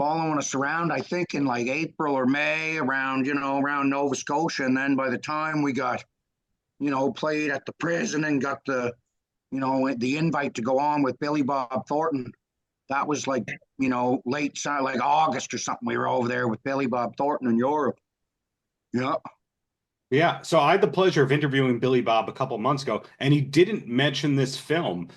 following us around, I think in like April or May, around, around Nova Scotia. And then by the time we got, played at the prison and got the invite to go on with Billy Bob Thornton, that was like, late, like August or something. We were over there with Billy Bob Thornton in Europe. Yeah. Yeah, so I had the pleasure of interviewing Billy Bob a couple months ago, and he didn't mention this film.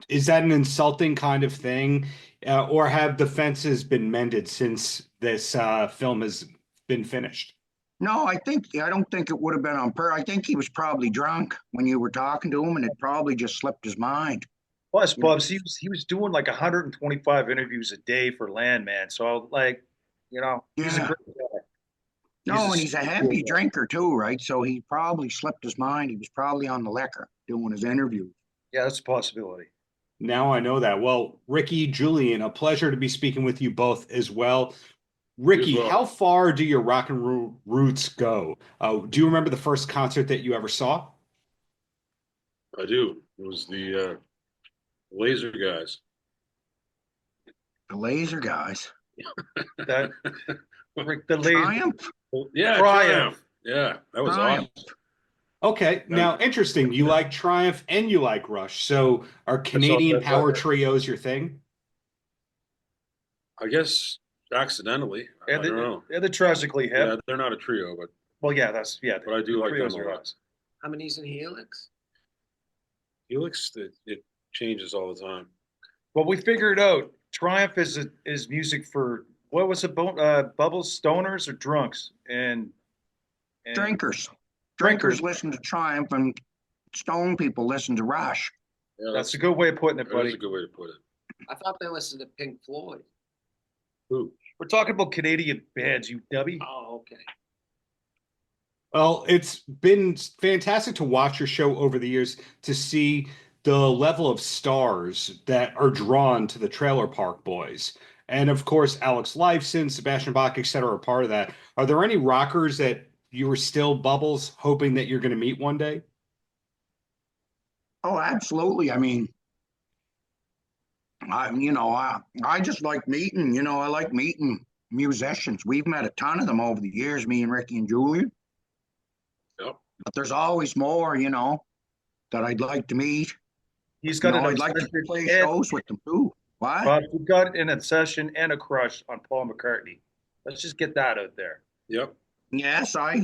Is that an insulting kind of thing, or have the fences been mended since this film has been finished? No, I don't think it would have been on purpose. I think he was probably drunk when you were talking to him, and it probably just slipped his mind. Plus, You know? Bubs, he was doing like 125 interviews a day for Landman. So like, he's a Yeah. great guy. No, and He's he's a a heavy drinker too, right? So he probably slipped his mind. He was probably on the liquor doing his interview. yeah, that's a possibility. Now I know that. Well, Ricky, Julian, a pleasure to be speaking with you both as well. Ricky, well. how far do your rock and roll roots go? Do you remember the first concert that you ever saw? I do. It was the Laser guys. The Laser guys. That the late Triumph. Yeah, Triumph. Yeah, that was Triumph. awesome. Okay, now interesting. You like Triumph and you like Rush. So are Canadian that's power okay. trios your thing? I guess accidentally. I and don't know. the tragically hip. Yeah, they're not a trio, but But I do like them trios a are lot. awesome. How many's in Helix? Helix, it changes all the time. Well, we figured out Triumph is music for what was it? Bubbles, stoners, or drunks, and Drinkers. Drinkers listen to Triumph, and stone people listen to Rush. Yeah, That's a good way of putting it, that is buddy. a good way to put it. I thought they listened to Pink Floyd. Who? We're talking about Canadian bands, you dubby. Oh, okay. Well, it's been fantastic to watch your show over the years to see the level of stars that are drawn to the Trailer Park Boys. And of course, Alex Lifeson, Sebastian Bach, etc. are part of that. Are there any rockers that you were still Bubbles hoping that you're going to meet one day? Oh, absolutely. I mean, I just like meeting, I like meeting musicians. We've met a ton of them over the years, me and Ricky and Julian. Yep. But there's always more, that I'd like to meet. He's got an I'd like to obsession play and- shows with them too. What? Bob, you've got an obsession and a crush on Paul McCartney. Let's just get that out there. Yep. Yes, I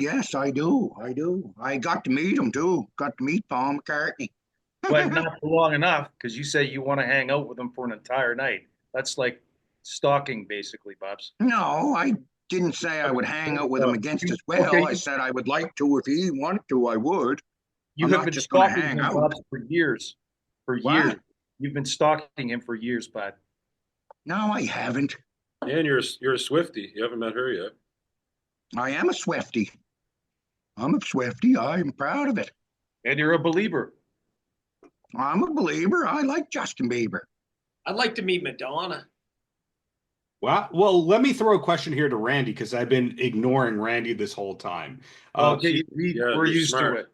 do. I do. I got to meet him too. Got to meet Paul McCartney. But not for long enough, because you say you want to hang out with him for an entire night. That's like stalking, basically, Bobs. No, I didn't say I would hang out with him against his will. Okay. I said I would like to. If he wanted to, I would. You I'm have not been just gonna stalking hang him, out. Bobs, for years. For What? years. You've been stalking him for years, bud. No, I haven't. And you're a Swiftie. You haven't met her yet. I am a Swiftie. I'm a Swiftie. I'm proud of it. And you're a believer. I'm a believer. I like Justin Bieber. I'd like to meet Madonna. Well, let me throw a question here to Randy because I've been ignoring Randy this whole time. Okay, yeah, we're you're used smart. to it.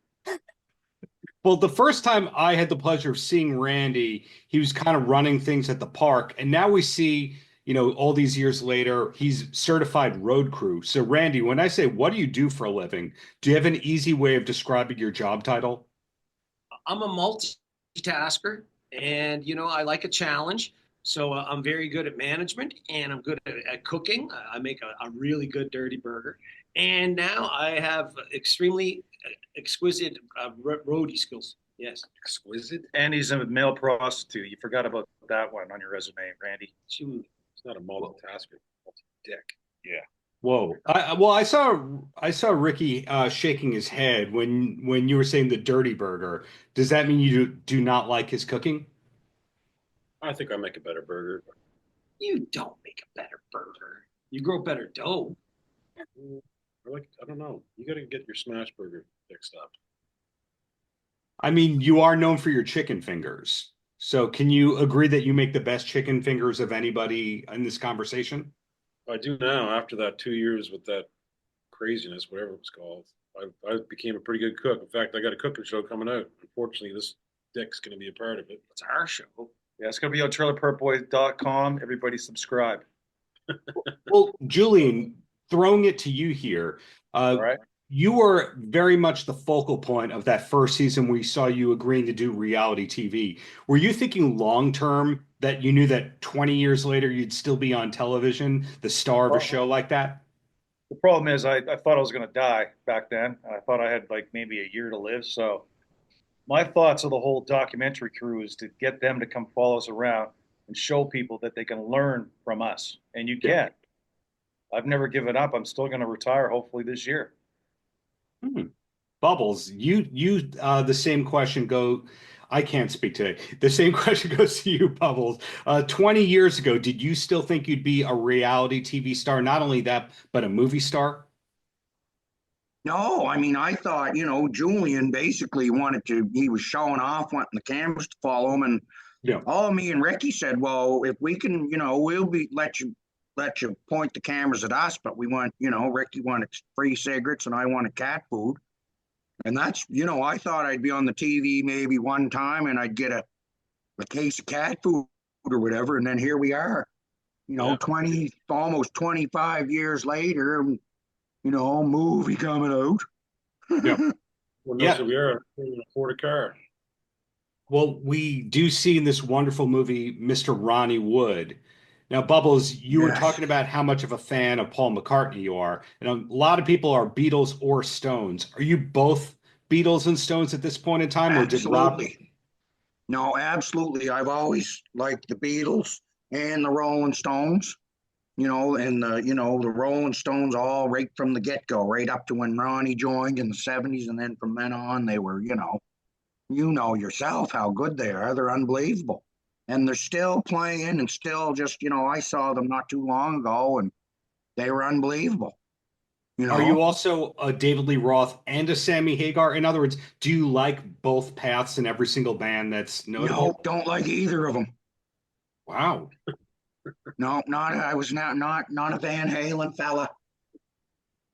Well, the first time I had the pleasure of seeing Randy, he was kind of running things at the park. And now we see, all these years later, he's certified road crew. So, Randy, when I say, what do you do for a living? Do you have an easy way of describing your job title? I'm a multitasker, and I like a challenge. So I'm very good at management, and I'm good at cooking. I make a really good dirty burger, and now I have extremely exquisite roadie skills. Yes, Exquisite. And he's a male prostitute. You forgot about that one on your resume, Randy. Shoot. It's not a multitasker. Multi-dick. Yeah. Whoa. I saw Ricky shaking his head when you were saying the dirty burger. Does that mean you do not like his cooking? I think I make a better burger. You don't make a better burger. You grow better dough. I don't know. You got to get your smash burger fixed up. I mean, you are known for your chicken fingers. So can you agree that you make the best chicken fingers of anybody in this conversation? I do now. After that 2 years with that craziness, whatever it was called, I became a pretty good cook. In fact, I got a cooking show coming out. Unfortunately, this dick's going to be a part of it. It's our show. Yeah, it's going to be on trailerparkboys.com. Everybody subscribe. Well, Julian, throwing it to you here. All right. You were very much the focal point of that first season we saw you agreeing to do reality TV. Were you thinking long term that you knew that 20 years later you'd still be on television, the star of a show like that? The problem is, I thought I was going to die back then. I thought I had like maybe a year to live. So my thoughts of the whole documentary crew is to get them to come follow us around and show people that they can learn from us. And you can. I've never given up. I'm still going to retire hopefully this year. Bubbles, the same question I can't speak today. The same question goes to you, Bubbles. 20 years ago, did you still think you'd be a reality TV star? Not only that, but a movie star? No, I mean, I thought, Julian basically he was showing off, wanting the cameras to follow him. And Yeah. all me and Ricky said, well, if we can, we'll let you point the cameras at us, but we want, Ricky wanted free cigarettes and I wanted cat food. And that's, I thought I'd be on the TV maybe one time and I'd get a case of cat food or whatever. And then here we are, 20, almost 25 years later, movie coming out. Yeah. Well, Yeah. so we are able to afford a car. Well, we do see in this wonderful movie, Mr. Ronnie Wood. Now, Bubbles, you were Yes. talking about how much of a fan of Paul McCartney you are. And a lot of people are Beatles or Stones. Are you both Beatles and Stones at this point in time? Or did Rob? Absolutely. No, absolutely. I've always liked the Beatles and the Rolling Stones, and the Rolling Stones all right from the get-go, right up to when Ronnie joined in the 70s. And then from then on, they were, you know yourself how good they are. They're unbelievable. And they're still playing and still just, I saw them not too long ago and they were unbelievable. Are you also a David Lee Roth and a Sammy Hagar? In other words, do you like both paths in every single band that's notable? No, don't like either of them. Wow. No, I was not a Van Halen fella.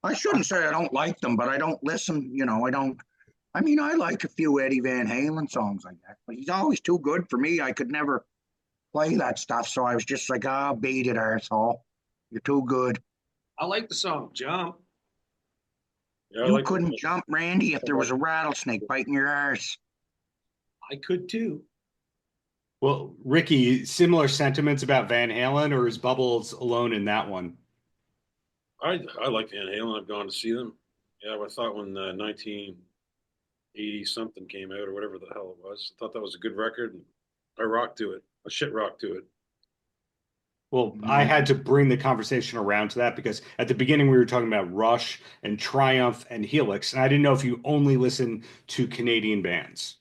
I shouldn't say I don't like them, but I don't listen, I like a few Eddie Van Halen songs like that, but he's always too good for me. I could never play that stuff, so I was just like, beat it, arsehole. You're too good. I like the song Jump. Yeah, I You like couldn't jump, Randy, if there was a rattlesnake biting your arse. I could too. Well, Ricky, similar sentiments about Van Halen, or is Bubbles alone in that one? I like Van Halen. I've gone to see them. Yeah, I thought when 1980 something came out or whatever the hell it was, I thought that was a good record, and I rocked to it. I shit rocked to it. Well, I had to bring the conversation around to that because at the beginning we were talking about Rush and Triumph and Helix, and I didn't know if you only listen to Canadian bands.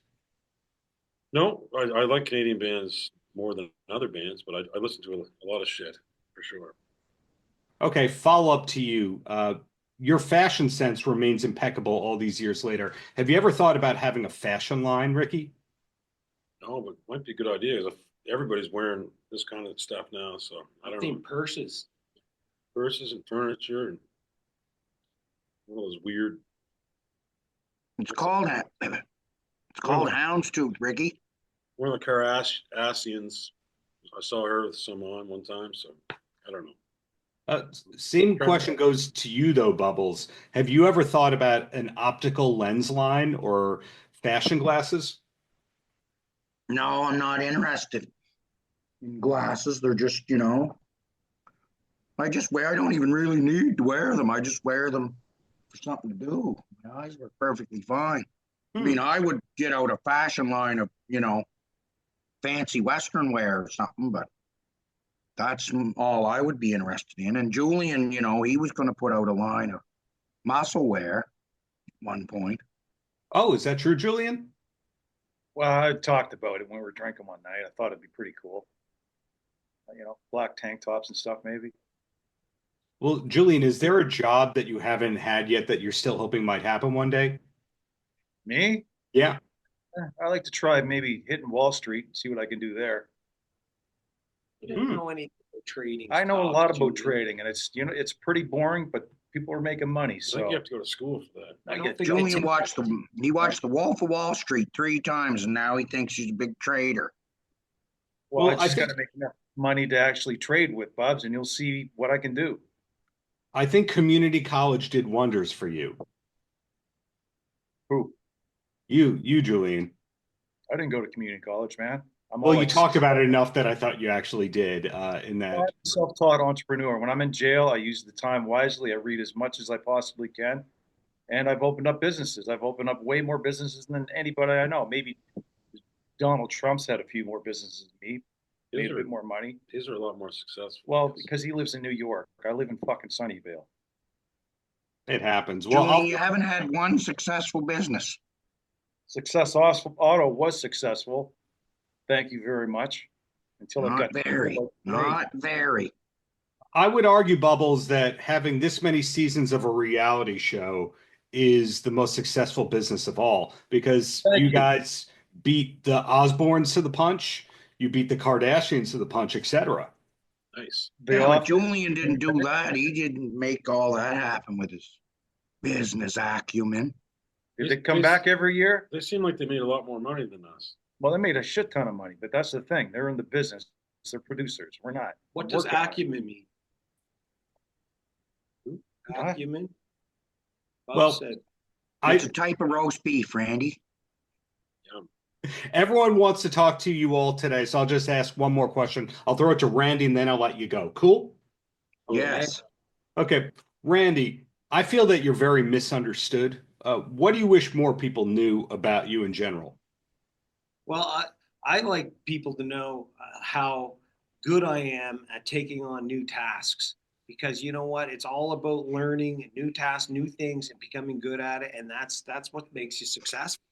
No, I like Canadian bands more than other bands, but I listen to a lot of shit for sure. Okay, follow up to you. Your fashion sense remains impeccable all these years later. Have you ever thought about having a fashion line, Ricky? No, but it might be a good idea. Everybody's wearing this kind of stuff now, so I don't know. Purses. Purses and furniture and one of those weird. It's called houndstooth, Ricky. One of the Kardashians. I saw her with some on one time, so I don't know. Same question goes to you though, Bubbles. Have you ever thought about an optical lens line or fashion glasses? No, I'm not interested in glasses. They're just, I don't even really need to wear them. I just wear them for something to do. My eyes are perfectly fine. I would get out a fashion line of, fancy Western wear or something, but that's all I would be interested in. And Julian, he was going to put out a line of muscle wear at one point. Oh, is that true, Julian? Well, I talked about it when we were drinking one night. I thought it'd be pretty cool. Black tank tops and stuff, maybe. Well, Julian, is there a job that you haven't had yet that you're still hoping might happen one day? Me? Yeah. I like to try maybe hitting Wall Street and see what I can do there. You don't know anything about trading. I know a stocks, lot about Julian. trading, and it's pretty boring, but people are making money. I think So you have to go to school for that. I don't think Julian watched the Wolf of Wall Street 3 times, and now he thinks he's a big trader. well, I Well, I just got to think- make money to actually trade with, Bubs, and you'll see what I can do. I think community college did wonders for you. Who? You, Julian. I didn't go to community college, man. Well, you talked about it enough that I thought you actually did in that. I'm a self-taught entrepreneur. When I'm in jail, I use the time wisely. I read as much as I possibly can. And I've opened up businesses. I've opened up way more businesses than anybody I know. Maybe Donald Trump's had a few more businesses than me, made a bit more money. His are a lot more successful. Well, because he lives in New York. I live in fucking Sunnyvale. It happens. Well, Julian, you haven't had one successful business. Success Auto was successful. Thank you very much. Until it got Not very. I would argue, Bubbles, that having this many seasons of a reality show is the most successful business of all, because you guys beat the Osbournes to the punch, you beat the Kardashians to the punch, etc. Nice. Yeah, but Julian didn't do that. He didn't make all that happen with his business acumen. Did they come back every year? They seem like they made a lot more money than us. Well, they made a shit ton of money, but that's the thing. They're in the business. They're producers. We're not. What does acumen mean? Acumen? Well, It's a type of roast beef, Randy. Everyone wants to talk to you all today, so I'll just ask one more question. I'll throw it to Randy, and then I'll let you go. Cool? Yes. Okay. Randy, I feel that you're very misunderstood. What do you wish more people knew about you in general? Well, I like people to know how good I am at taking on new tasks, because you know what? It's all about learning new tasks, new things, and becoming good at it. And that's what makes you successful.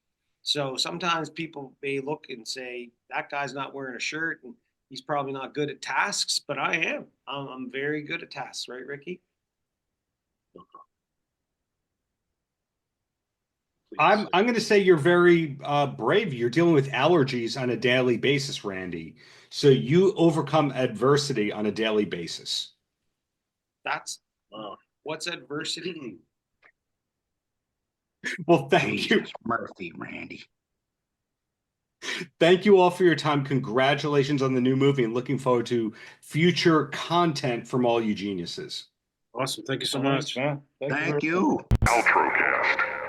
So sometimes people may look and say, that guy's not wearing a shirt and he's probably not good at tasks, but I am. I'm very good at tasks, right, Ricky? I'm going to say you're very brave. You're dealing with allergies on a daily basis, Randy. So you overcome adversity on a daily basis. What's adversity? Well, thank you. Murphy, Randy. Thank you all for your time. Congratulations on the new movie, and looking forward to future content from all you geniuses. Awesome. Thank you so much. Man. Thank you. Paltrocast.